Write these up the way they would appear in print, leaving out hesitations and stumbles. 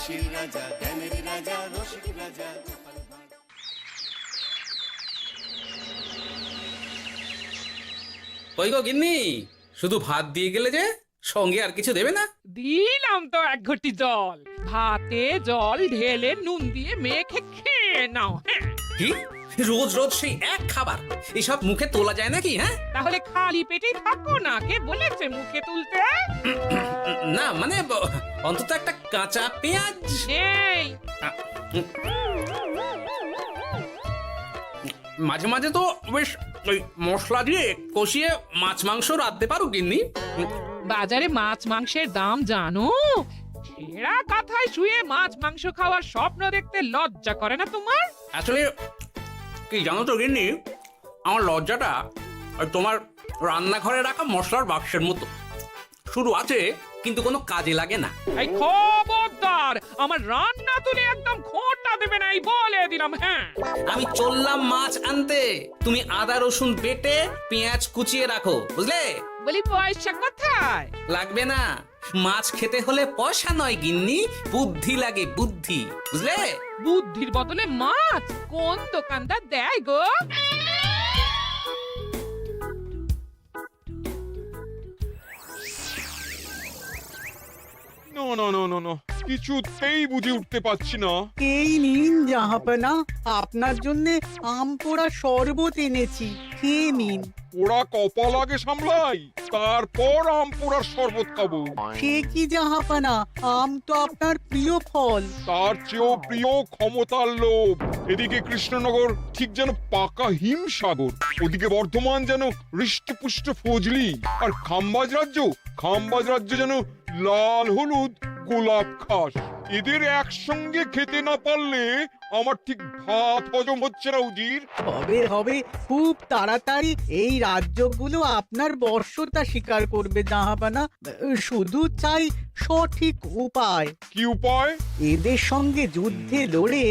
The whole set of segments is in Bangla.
হাসির রাজা, জ্ঞানের রাজা, রসিক রাজা। ওই গো গিন্নি, শুধু ভাত দিয়ে গেলে যে, সঙ্গে আর কিছু দেবে না? দিলাম তো এক ঘটি জল। ভাতে জল ঢেলে নুন দিয়ে মেখে খেয়ে নাও। হ্যাঁ, কি রোজ রোজ সেই এক খাবার? এসব মুখে তোলা যায় নাকি? হ্যাঁ, তাহলে খালি পেটেই থাকো না, কে বলেছে মুখে তুলতে? না মানে অন্তত একটা কাঁচা পেঁয়াজ। নেই। মাঝে মাঝে তো বেশ ওই মশলা দিয়ে কষিয়ে মাছ মাংস রাঁধতে পারো গিন্নি। বাজারে মাছ মাংসের দাম জানো? ছেঁড়া কাঁথায় শুয়ে মাছ মাংস খাওয়ার স্বপ্ন দেখতে লজ্জা করে না তোমার? আসলে কি জানো তো গিন্নি, আমার লজ্জাটা ওই তোমার রান্নাঘরে রাখা মশলার বাক্সের মতো, শুরু আছে কিন্তু কোনো কাজে লাগে না। এই খবরদার, আমার রান্না তুলে একদম খোঁটা দেবে না, এই বলে দিলাম। হ্যাঁ, আমি চললাম মাছ আনতে, তুমি আদা রসুন বেটে পেঁয়াজ কুচিয়ে রাখো, বুঝলে? বলি পয়সা কোথায়? লাগবে না, মাছ খেতে হলে পয়সা নয় গিন্নি, বুদ্ধি লাগে, বুদ্ধি, বুঝলে? বুদ্ধির বদলে মাছ কোন দোকানদার দেয় গো? না না না না না, কিছুতেই বুঝে উঠতে পারছি না। এই নিন জাহাপনা, আপনার জন্য আম পোড়া শরবত এনেছি, খেয়ে নিন। ওরা কপাল আগে সামলাই, তারপর আম পোড়ার শরবত খাবো। সে কি জাহাপনা, আম তো আপনার প্রিয় ফল। তার চেয়েও প্রিয় ক্ষমতার লোভ। এদিকে কৃষ্ণনগর ঠিক যেন পাকা হিমসাগর, ওদিকে বর্ধমান যেন হৃষ্টপুষ্ট ফজলি, আর খাম্বাজ রাজ্য যেন লাল হলুদ গোলাপ ঘাস। এদের একসঙ্গে খেতে না পারলে আমার ঠিক ভাত হজম হচ্ছে না উজির। হবে হবে, খুব তাড়াতাড়ি এই রাজ্যগুলো আপনার বর্ষতা স্বীকার করবে জাহাপনা। শুধু চাই সঠিক উপায়। কি উপায়? এদের সঙ্গে যুদ্ধে লড়ে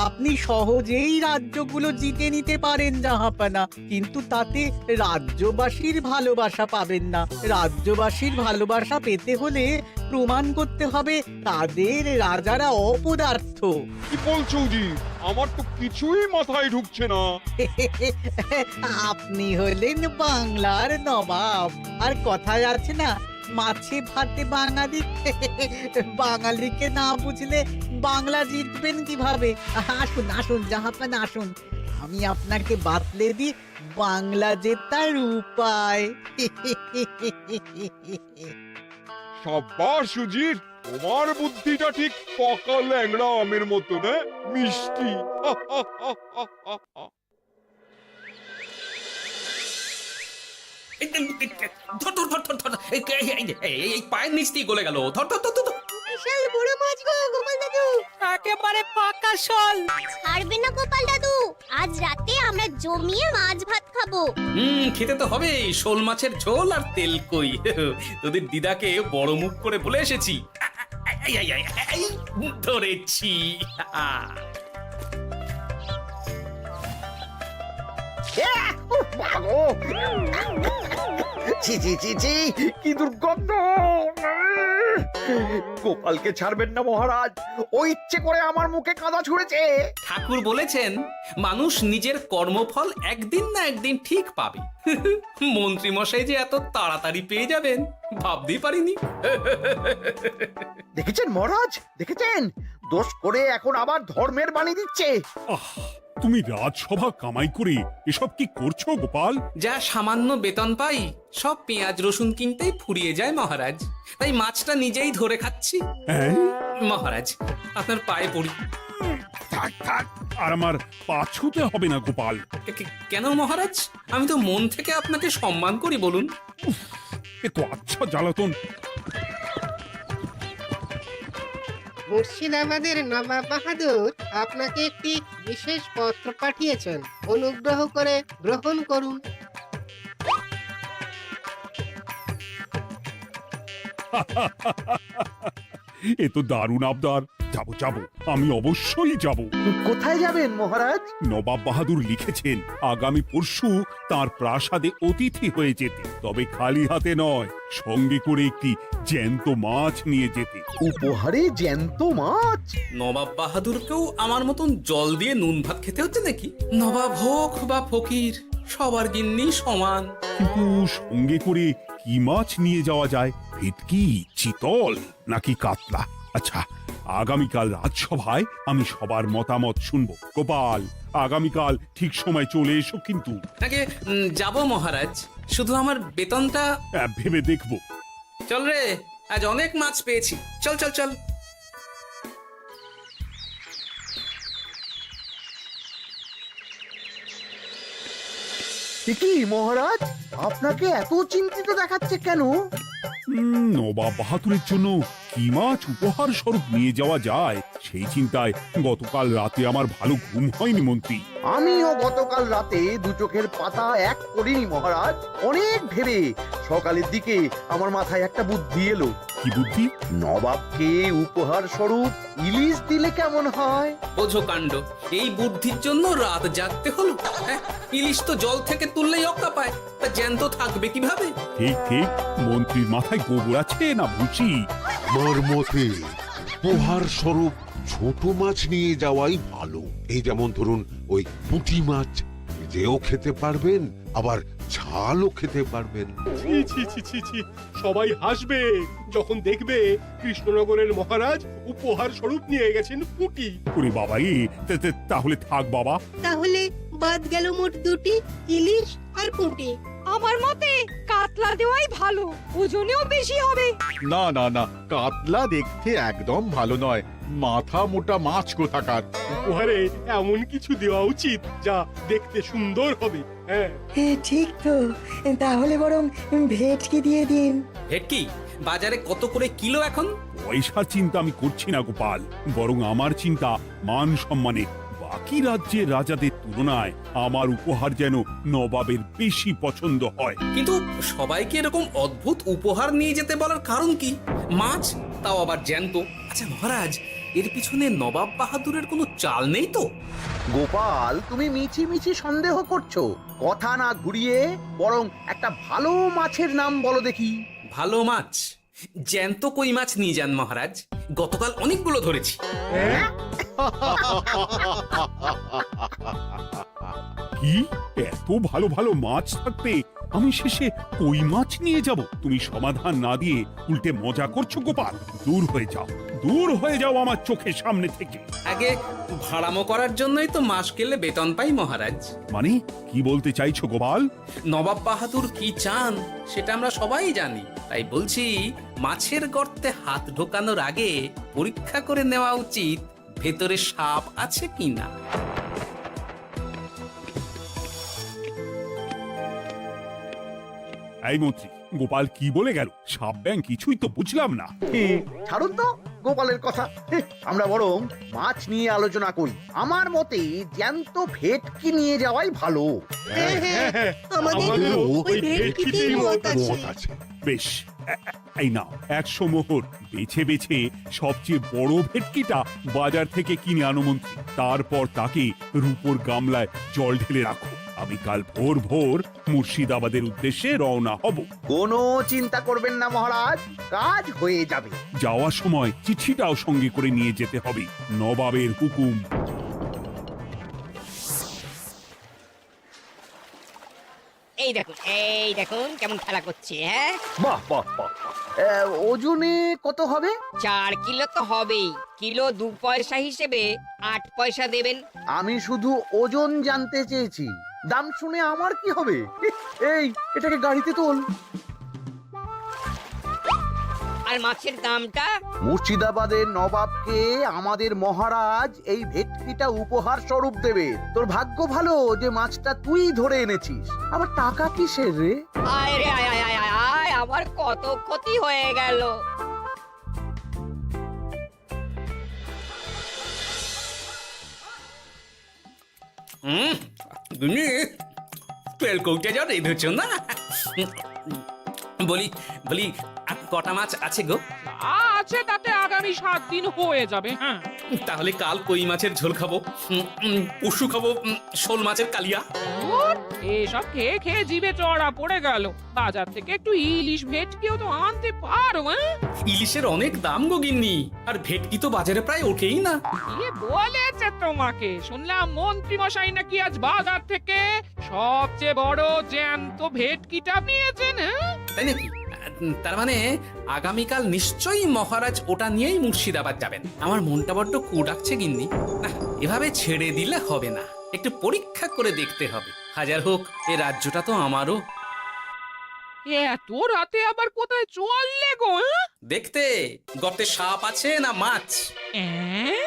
আপনি সহজেই রাজ্যগুলো জিতে নিতে পারেন জাহাপনা, কিন্তু তাতে রাজ্যবাসীর ভালোবাসা পাবেন না। রাজ্যবাসীর ভালোবাসা পেতে হলে প্রমাণ করতে হবে তাদের রাজারা অপদার্থ। কি বলছো উজির? আমার তো কিছুই মাথায় ঢুকছে না। আপনি হলেন বাংলার নবাব, আর কথায় আছে না, মাছে ভাতে বাঙালি। বাঙালিকে না বুঝলে বাংলা জিতবেন কিভাবে? আসুন আসুন জাহাপানা, আসুন, আমি আপনাকে বাতলে দিই বাংলা জেতার উপায়। সাব্বাস উজির, তোমার বুদ্ধিটা ঠিক পাকা ল্যাংড়া আমের মতো, না মিষ্টি। ধর ধর ধর ধর ধর, এই পায়ের নিচ দিয়ে গলে গেল, ধর ধর ধর ধর। বিশাল বড় মাছ গো গোপাল দাদু। একেবারে পাকা শোল। ছাড়বে না গোপাল দাদু, আজ রাতে আমরা জমিয়ে মাছ ভাত খাবো। খেতে তো হবে শোল মাছের ঝোল আর তেল কই। তোদের দিদাকে বড় মুখ করে বলে এসেছি, এই, এই, এই, এই, ধরেছি। ছি ছি ছি ছি, কি দুর্গন্ধ! গোপালকে ছাড়বেন না মহারাজ, ও ইচ্ছে করে আমার মুখে কাদা ছুঁড়েছে। ঠাকুর বলেছেন মানুষ নিজের কর্মফল একদিন না একদিন ঠিক পাবে। মন্ত্রী মশাই যে এত তাড়াতাড়ি পেয়ে যাবেন ভাবতেই পারিনি। দেখেছেন মহারাজ, দেখেছেন? দোষ করে এখন আবার ধর্মের বাণী দিচ্ছে। তুমি রাজসভা কামাই করে এসব কি করছো গোপাল? যা সামান্য বেতন পাই সব পেঁয়াজ রসুন কিনতেই ফুরিয়ে যায় মহারাজ, তাই মাছটা নিজেই ধরে খাচ্ছি। হ্যাঁ, মহারাজ আপনার পায়ে পড়ি। থাক থাক, আর আমার পা ছুঁতে হবে না গোপাল। কেন মহারাজ? আমি তো মন থেকে আপনাকে সম্মান করি, বলুন। এ তো আচ্ছা জ্বালাতন। মুর্শিদাবাদের নবাব বাহাদুর আপনাকে একটি বিশেষ পত্র পাঠিয়েছেন, অনুগ্রহ করে গ্রহণ করুন। এ তো দারুণ আবদার। যাবো যাবো, আমি অবশ্যই যাব। কোথায় যাবেন মহারাজ? নবাব বাহাদুর লিখেছেন আগামী পরশু তার প্রাসাদে অতিথি হয়ে যেতে, তবে খালি হাতে নয়, সঙ্গে করে একটি জ্যান্ত মাছ নিয়ে যেতে। উপহারে জ্যান্ত মাছ? নবাব বাহাদুরকেও আমার মতন জল দিয়ে নুন ভাত খেতে হচ্ছে নাকি? নবাব হোক বা ফকির, সবার গিন্নি সমান। কিন্তু সঙ্গে করে কি মাছ নিয়ে যাওয়া যায়? ভেটকি, চিতল নাকি কাতলা? আচ্ছা, আগামীকাল রাজসভায় আমি সবার মতামত শুনবো। গোপাল, আগামীকাল ঠিক সময় চলে এসো কিন্তু। আগে যাব মহারাজ, শুধু আমার বেতনটা ভেবে দেখবো। চল রে, আজ অনেক মাছ পেয়েছি, চল চল চল। কি মহারাজ, আপনাকে এত চিন্তিত দেখাচ্ছে কেন? নবাব বাহাদুরের জন্য কি মাছ উপহার স্বরূপ নিয়ে যাওয়া যায় সেই চিন্তায় গতকাল রাতে আমার ভালো ঘুম হয়নি মন্ত্রী। আমিও গতকাল রাতে দু চোখের পাতা এক করিনি মহারাজ। অনেক ভেবে সকালের দিকে আমার মাথায় একটা বুদ্ধি এলো। কি বুদ্ধি? নবাবকে উপহার স্বরূপ ইলিশ দিলে কেমন হয়? বোঝো কাণ্ড, এই বুদ্ধির জন্য রাত জাগতে হলো। হ্যাঁ, ইলিশ তো জল থেকে তুললেই অক্কা পায়, তা জ্যান্ত থাকবে কিভাবে? ঠিক ঠিক, মন্ত্রীর মাথায় গোবর আছে না ভুসি? আমার মতে উপহার স্বরূপ ছোট মাছ নিয়ে যাওয়াই ভালো। এই যেমন ধরুন ওই পুঁটি মাছ, নিজেও খেতে পারবেন আবার ঝালও খেতে পারবেন। ছি ছি ছি ছি ছি, সবাই হাসবে যখন দেখবে কৃষ্ণনগরের মহারাজ উপহার স্বরূপ নিয়ে গেছেন পুঁটি। ওরে বাবা, তাহলে থাক বাবা। তাহলে বাদ গেল মোট দুটি, ইলিশ আর পুঁটি। আমার মতে কাতলা দেওয়াই ভালো, ওজনেও বেশি হবে। না না না, কাতলা দেখতে একদম ভালো নয়, মাথা মোটা মাছ কোথাকার। উপহারে এমন কিছু দেওয়া উচিত যা দেখতে সুন্দর হবে। হ্যাঁ ঠিক তো, তাহলে বরং ভেটকি দিয়ে দিন। ভেটকি বাজারে কত করে কিলো এখন? পয়সার চিন্তা আমি করছি না গোপাল, বরং আমার চিন্তা মান সম্মানে। বাকি রাজ্যের রাজাদের তুলনায় আমার উপহার যেন নবাবের বেশি পছন্দ হয়। কিন্তু সবাইকে এরকম অদ্ভুত উপহার নিয়ে যেতে বলার কারণ কি? মাছ, তাও আবার জ্যান্ত। আচ্ছা মহারাজ, এর পিছনে নবাব বাহাদুরের কোনো চাল নেই তো? গোপাল, তুমি মিছি মিছি সন্দেহ করছো। কথা না ঘুরিয়ে বরং একটা ভালো মাছের নাম বলো দেখি। ভালো মাছ? জ্যান্ত কই মাছ নিয়ে যান মহারাজ, গতকাল অনেকগুলো ধরেছি। কি, এত ভালো ভালো মাছ থাকতে আমি শেষে কই মাছ নিয়ে যাব? তুমি সমাধান না দিয়ে উল্টে মজা করছো গোপাল। দূর হয়ে যাও, দূর হয়ে যাও আমার চোখের সামনে থেকে। আগে ভাড়ামো করার জন্যই তো মাস গেলে বেতন পাই মহারাজ। মানে কি বলতে চাইছো গোপাল? নবাব বাহাদুর কি চান সেটা আমরা সবাই জানি, তাই বলছি মাছের গর্তে হাত ঢোকানোর আগে পরীক্ষা করে নেওয়া উচিত ভেতরে সাপ আছে কিনা। এই মন্ত্রী, গোপাল কি বলে গেল? সাপ ব্যাং কিছুই তো বুঝলাম না। ছাড়ুন তো গোপালের কথা। আমরা বরং মাছ নিয়ে আলোচনা করি। আমার মতে জ্যান্ত ভেটকি নিয়ে যাওয়াই ভালো। আমাদেরও ওই ভেটকিতেই মত আছে। বেশ, এই নাও 100 মোহর। বেছে বেছে সবচেয়ে বড় ভেটকিটা বাজার থেকে কিনে আনো মন্ত্রী। তারপর তাকে রূপোর গামলায় জল ঢেলে রাখো। আমি কাল ভোর ভোর মুর্শিদাবাদের উদ্দেশ্যে রওনা হব। কোনো চিন্তা করবেন না মহারাজ, কাজ হয়ে যাবে। যাওয়ার সময় চিঠিটাও সঙ্গে করে নিয়ে যেতে হবে, নবাবের হুকুম। এই দেখুন কেমন খেলা করছে। হ্যাঁ, বাহ বাহ বাহ। ওজনে কত হবে? 4 কিলো তো হবেই। কিলো 2 পয়সা হিসেবে 8 পয়সা দেবেন। আমি শুধু ওজন জানতে চেয়েছি, দাম শুনে আমার কি হবে? এই, এটাকে গাড়িতে তোল। আর মাছের দামটা? মুর্শিদাবাদের নবাবকে আমাদের মহারাজ এই ভেটকিটা উপহার স্বরূপ দেবে। তোর ভাগ্য ভালো যে মাছটা তুই ধরে এনেছিস। আবার টাকা কিসের রে? আয় রে আয় আয় আয় আয়, আমার কত ক্ষতি হয়ে গেল। তেল কৌটে যা রেঁধেছ না? বলি বলি, আর কটা মাছ আছে গো? আছে তাতে আগে আগামী 7 দিন হয়ে যাবে। হ্যাঁ, তাহলে কাল কই মাছের ঝোল খাবো, পরশু খাবো শোল মাছের কালিয়া। ধুর, এসব খেয়ে খেয়ে জিভে চড়া পড়ে গেল। বাজার থেকে একটু ইলিশ ভেটকিও তো আনতে পারো। হ্যাঁ, ইলিশের অনেক দাম গো গিন্নি, আর ভেটকি তো বাজারে প্রায় ওঠেই না। কে বলেছে তোমাকে? শুনলাম মন্ত্রী মশাই নাকি আজ বাজার থেকে সবচেয়ে বড় জ্যান্ত ভেটকিটা নিয়েছেন। হ্যাঁ, তাই নাকি? তার মানে আগামীকাল নিশ্চয়ই মহারাজ ওটা নিয়েই মুর্শিদাবাদ যাবেন। আমার মনটা বড্ড কু ডাকছে গিন্নি। না, এভাবে ছেড়ে দিলে হবে না, একটু পরীক্ষা করে দেখতে হবে। হাজার হোক, এ রাজ্যটা তো আমারও। এত রাতে আবার কোথায় চললে গো? হ্যাঁ? দেখতে গর্তে সাপ আছে না মাছ। অ্যাঁ?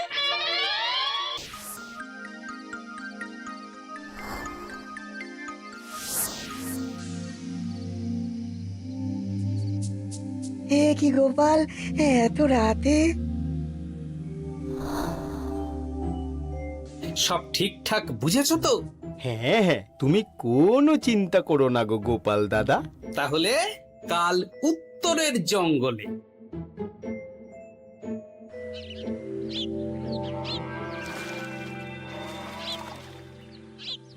এ কি গোপাল, এত রাতে? সব ঠিকঠাক বুঝেছো তো? হ্যাঁ হ্যাঁ, তুমি কোনো চিন্তা করো না গো গোপাল দাদা। তাহলে কাল উত্তরের জঙ্গলে।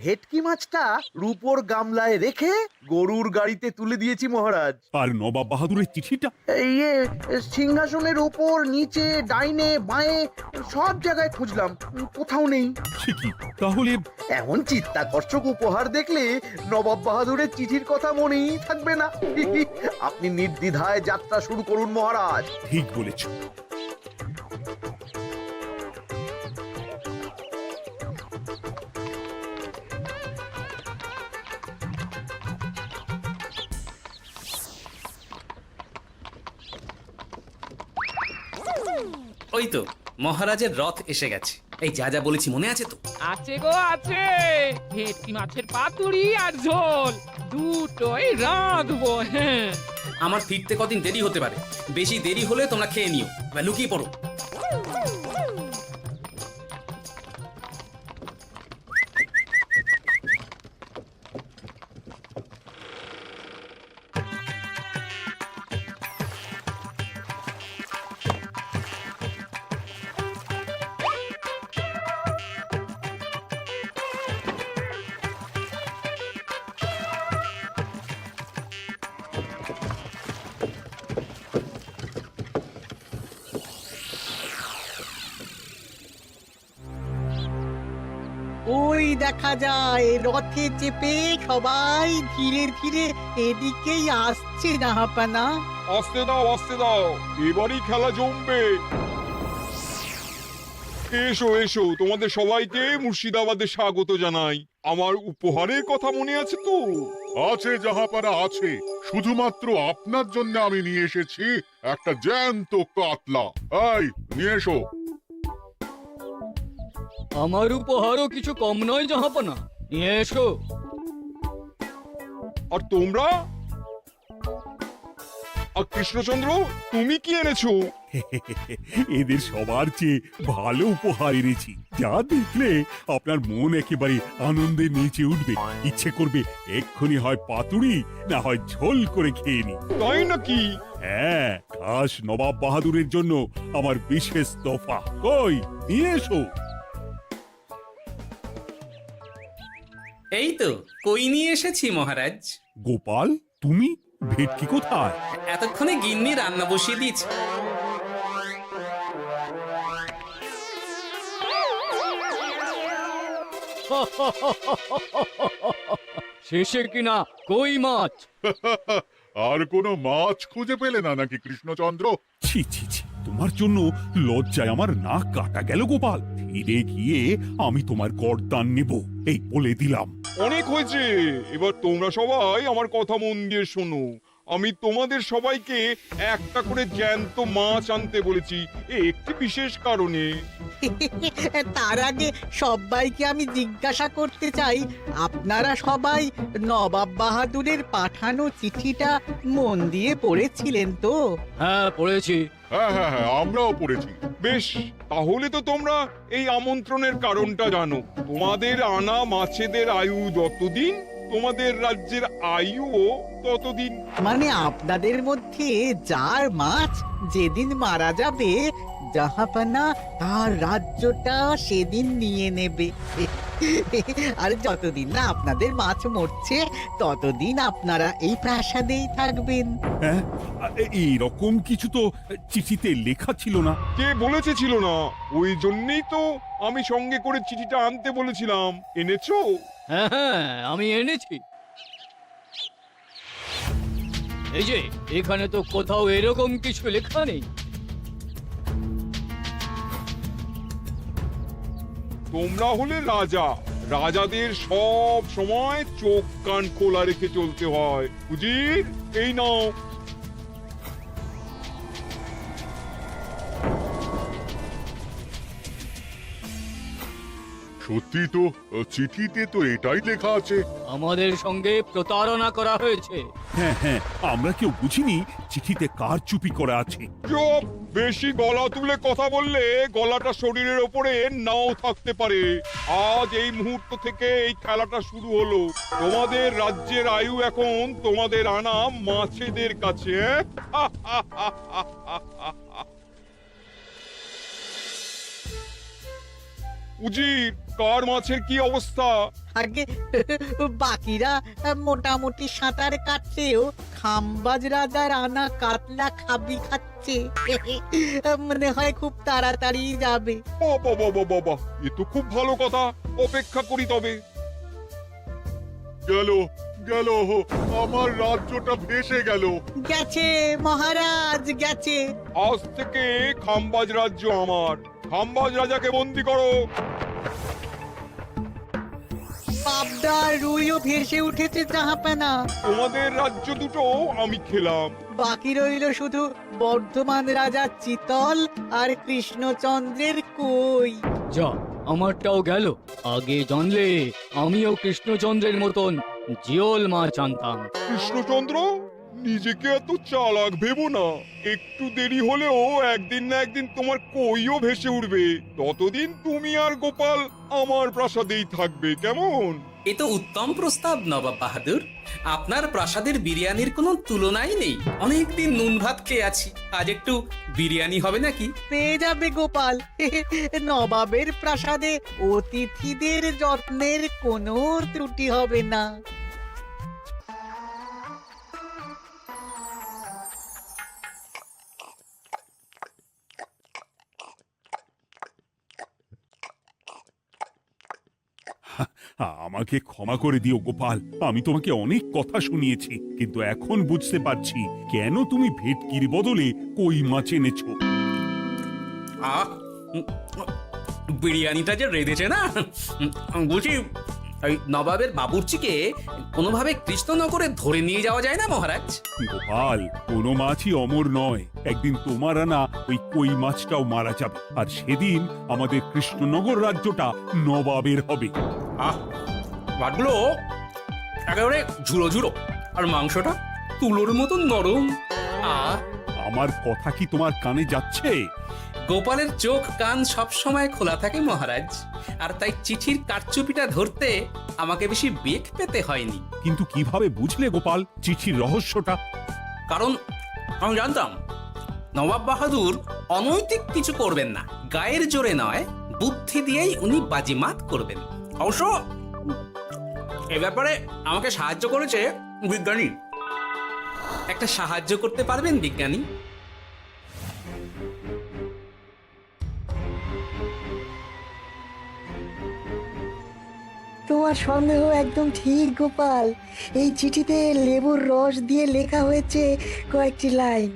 ভেটকি মাছটা রূপোর গামলায় রেখে গরুর গাড়িতে তুলে দিয়েছি মহারাজ। আর নবাব বাহাদুরের চিঠিটা? ইয়ে, সিংহাসনের উপর, নিচে, ডাইনে, বাঁয়ে সব জায়গায় খুঁজলাম, কোথাও নেই। সে কি তাহলে? এমন চিত্তাকর্ষক উপহার দেখলে নবাব বাহাদুরের চিঠির কথা মনেই থাকবে না। আপনি নির্দ্বিধায় যাত্রা শুরু করুন মহারাজ। ঠিক বলেছ। ওই তো মহারাজের রথ এসে গেছে। এই যা যা বলেছি মনে আছে তো? আছে গো আছে। ভেটকি মাছের পাতুরি আর ঝোল দুটোই রাঁধবো। হ্যাঁ, আমার ফিরতে কদিন দেরি হতে পারে, বেশি দেরি হলে তোমরা খেয়ে নিও, এবার লুকিয়ে পড়ো। ওই দেখা যায় রথে চেপে সবাই ধীরে ধীরে এদিকেই আসছে জাহাপানা। আসতে দাও, আসতে দাও, এবারই খেলা জমবে। এসো এসো, তোমাদের সবাইকে মুর্শিদাবাদে স্বাগত জানাই। আমার উপহারের কথা মনে আছে তো? আছে জাহাপানা আছে, শুধুমাত্র আপনার জন্য আমি নিয়ে এসেছি একটা জ্যান্ত কাতলা। এই নিয়ে এসো। আমার উপহারও কিছু কম নয় জাহাপনা, নিয়ে এসো। আর তোমরা? আর কৃষ্ণচন্দ্র, তুমি কি এনেছো? এদের সবার চেয়ে ভালো উপহার এনেছি, যা দেখলে আপনার মন একেবারে আনন্দে নেচে উঠবে। ইচ্ছে করবে এক্ষুনি হয় পাতুরি না হয় ঝোল করে খেয়ে নি। তাই নাকি? হ্যাঁ, খাস নবাব বাহাদুরের জন্য আমার বিশেষ তোফা। কই, নিয়ে এসো। এই তো কই নিয়ে এসেছি মহারাজ। গোপাল, তুমি? ভেটকি কোথায়? এতক্ষণে গিন্নি রান্না বসিয়ে দিয়েছে। শেষে কিনা কই মাছ। আর কোনো মাছ খুঁজে পেলে না নাকি কৃষ্ণচন্দ্র? ছি ছি ছি, তোমার জন্য লজ্জায় আমার নাক কাটা গেল গোপাল। ফিরে গিয়ে আমি তোমার গর্দান নেব, এই বলে দিলাম। অনেক হয়েছে, এবার তোমরা সবাই আমার কথা মন দিয়ে শোনো। আমি তোমাদের সবাইকে একটা করে জ্যান্ত মাছ আনতে বলেছি, একটি বিশেষ কারণে। তার আগে সবাইকে আমি জিজ্ঞাসা করতে চাই, আপনারা সবাই নবাব বাহাদুরের পাঠানো চিঠিটা মন দিয়ে পড়েছিলেন তো? হ্যাঁ পড়েছি। হ্যাঁ হ্যাঁ হ্যাঁ, আমরাও পড়েছি। বেশ, তাহলে তো তোমরা এই আমন্ত্রণের কারণটা জানো। তোমাদের আনা মাছেদের আয়ু যতদিন তোমাদের রাজ্যের আয়ুও ততদিন। মানে আপনাদের মধ্যে যার মাছ যেদিন মারা যাবে জাহাপানা তার রাজ্যটা সেদিন নিয়ে নেবে। আর যতদিন না আপনাদের মাছ মরছে ততদিন আপনারা এই প্রাসাদেই থাকবেন। হ্যাঁ, এইরকম কিছু তো চিঠিতে লেখা ছিল না। কে বলেছে ছিল না? ওই জন্যই তো আমি সঙ্গে করে চিঠিটা আনতে বলেছিলাম। এনেছো? হ্যাঁ হ্যাঁ, আমি এনেছি। এই যে এখানে তো কোথাও এরকম কিছু লেখা নেই। তোমরা হলে রাজা, রাজাদের সব সময় চোখ কান খোলা রেখে চলতে হয়। উজির, এই নাও। সত্যি তো, চিঠিতে তো এটাই লেখা আছে। আমাদের সঙ্গে প্রতারণা করা হয়েছে। হ্যাঁ হ্যাঁ, আমরা কেউ বুঝিনি চিঠিতে কার চুপি করা আছে। চুপ! বেশি গলা তুলে কথা বললে গলাটা শরীরের ওপরে নাও থাকতে পারে। আজ এই মুহূর্ত থেকে এই খেলাটা শুরু হলো। তোমাদের রাজ্যের আয়ু এখন তোমাদের আনা মাছেদের কাছে। উজির, কার মাছের কি অবস্থা? আগে বাকিরা মোটামুটি সাঁতার কাটছেও খাম্বাজ রাজার আনা কাতলা খাবি খাচ্ছে। মনে হয় খুব তাড়াতাড়ি যাবে। বাবা বাবা বাবা, এ তো খুব ভালো কথা। অপেক্ষা করি তবে। গেল গেল, আমার রাজ্যটা ভেসে গেল। গেছে মহারাজ, গেছে। আজ থেকে খাম্বাজ রাজ্য আমার। খাম্বাজ রাজাকে বন্দি করো। পাবদা রুইও ভেসে উঠেছে জাহাপানা। তোমাদের রাজ্য দুটো আমি খেলাম। বাকি রইল শুধু বর্ধমান রাজা চিতল আর কৃষ্ণচন্দ্রের কই। যা, আমারটাও গেল। আগে জানলে আমিও কৃষ্ণচন্দ্রের মতন জিওল মাছ আনতাম। কৃষ্ণচন্দ্র, নিজেকে এত চালাক ভেবো না। একটু দেরি হলেও একদিন না একদিন তোমার কইও ভেসে উঠবে। ততদিন তুমি আর গোপাল আমার প্রাসাদেই থাকবে, কেমন? এ তো উত্তম প্রস্তাব নবাব বাহাদুর। আপনার প্রাসাদের বিরিয়ানির কোনো তুলনাই নেই। অনেকদিন নুন ভাত খেয়ে আছি, আজ একটু বিরিয়ানি হবে নাকি? পেয়ে যাবে গোপাল। নবাবের প্রাসাদে অতিথিদের যত্নের কোনো ত্রুটি হবে না। আমাকে ক্ষমা করে দিও গোপাল, আমি তোমাকে অনেক কথা শুনিয়েছি, কিন্তু এখন বুঝতে পারছি কেন তুমি ভেটকির বদলে কই মাছ এনেছো। আহ, বিরিয়ানিটা যে রেঁধেছে না, বলছি এই নবাবের বাবুর্চিকে কোনোভাবে কৃষ্ণনগরে ধরে নিয়ে যাওয়া যায় না মহারাজ? গোপাল, কোনো মাছই অমর নয়। একদিন তোমার আনা ওই কই মাছটাও মারা যাবে, আর সেদিন আমাদের কৃষ্ণনগর রাজ্যটা নবাবের হবে। আহ, ভাতগুলো একেবারে ঝুড়ো ঝুড়ো, আর মাংসটা তুলোর মতো নরম। আহ, আমার কথা কি তোমার কানে যাচ্ছে? গোপালের চোখ কান সব সময় খোলা থাকে মহারাজ, আর তাই চিঠির কারচুপিটা ধরতে আমাকে বেশি বেগ পেতে হয়নি। কিন্তু কিভাবে বুঝলে গোপাল চিঠির রহস্যটা? কারণ আমি জানতাম নবাব বাহাদুর অনৈতিক কিছু করবেন না। গায়ের জোরে নয়, বুদ্ধি দিয়েই উনি বাজিমাত করবেন। অবশ্য এ ব্যাপারে আমাকে সাহায্য করেছে বিজ্ঞানী। একটা সাহায্য করতে পারবেন বিজ্ঞানী? তোমার সন্দেহ একদম ঠিক গোপাল। এই চিঠিতে লেবুর রস দিয়ে লেখা হয়েছে কয়েকটি লাইন,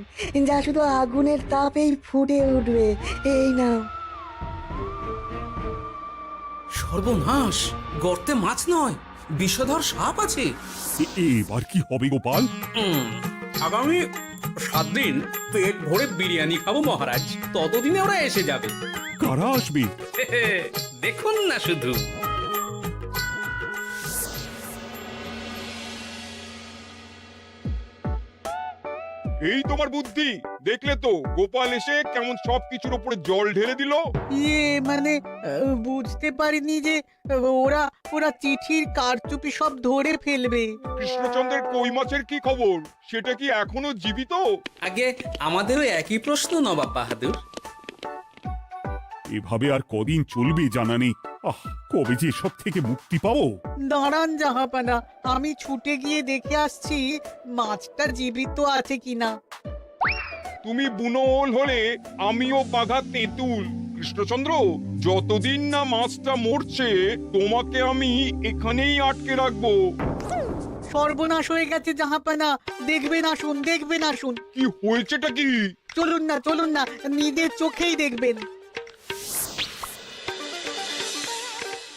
যা শুধু আগুনের তাপেই ফুটে উঠবে। এই নাও। সর্বনাশ! গর্তে মাছ নয়, বিষধর সাপ আছে। এবার কি হবে গোপাল? আগামী 7 দিন পেট ভরে বিরিয়ানি খাবো মহারাজ। ততদিনে ওরা এসে যাবে। কারা আসবে? দেখুন না শুধু। এই তোমার বুদ্ধি, দেখলে তো গোপাল এসে কেমন সবকিছুর উপরে জল ঢেলে দিল। মানে বুঝতে পারিনি যে ওরা ওরা চিঠির কারচুপি সব ধরে ফেলবে। কৃষ্ণচন্দ্রের কই মাছের কি খবর? সেটা কি এখনো জীবিত? আগে আমাদেরও একই প্রশ্ন নবাব বাহাদুর। এভাবে আর কদিন চলবে জানা নেই। কবে যে সব থেকে মুক্তি পাবো। দাঁড়ান জাহাপানা, আমি ছুটে গিয়ে দেখে আসছি মাছটা জীবিত আছে কিনা। তুমি বুনোল হলে আমিও বাঘা তেঁতুল। কৃষ্ণচন্দ্র, যতদিন না মাছটা মরছে তোমাকে আমি এখানেই আটকে রাখবো। সর্বনাশ হয়ে গেছে জাহাপানা, দেখবেন আসুন, দেখবেন আসুন। কি হয়েছেটা কি? চলুন না, নিজের চোখেই দেখবেন।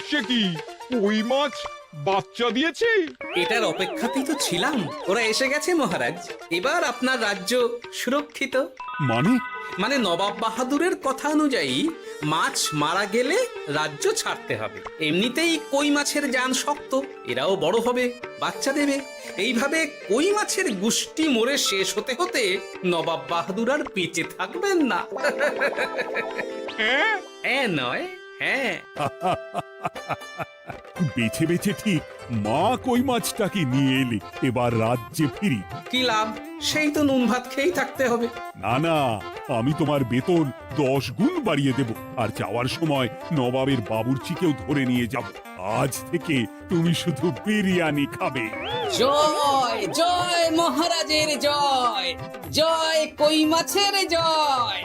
সে কি, কই মাছ বাচ্চা দিয়েছে? এটার অপেক্ষাতেই তো ছিলাম। ওরা এসে গেছে মহারাজ, এবার আপনার রাজ্য সুরক্ষিত। মানে নবাব বাহাদুরের কথা অনুযায়ী মাছ মারা গেলে রাজ্য ছাড়তে হবে। এমনিতেই কই মাছের জান শক্ত, এরাও বড় হবে, বাচ্চা দেবে। এইভাবে কই মাছের গুষ্টি মরে শেষ হতে হতে নবাব বাহাদুর আর বেঁচে থাকবেন না। হ্যাঁ নয়, হ্যাঁ। বেছে বেছে ঠিক মা কই মাছটাকে নিয়ে এলে। এবার রাজ্যে ফিরি। কি লাভ? সেই তো নুন ভাত খেয়েই থাকতে হবে। না, আমি তোমার বেতন 10 গুণ বাড়িয়ে দেব। আর যাওয়ার সময় নবাবের বাবুর্চিকেও ধরে নিয়ে যাব। আজ থেকে তুমি শুধু বিরিয়ানি খাবে। জয় জয় মহারাজের জয়, জয় কই মাছের জয়।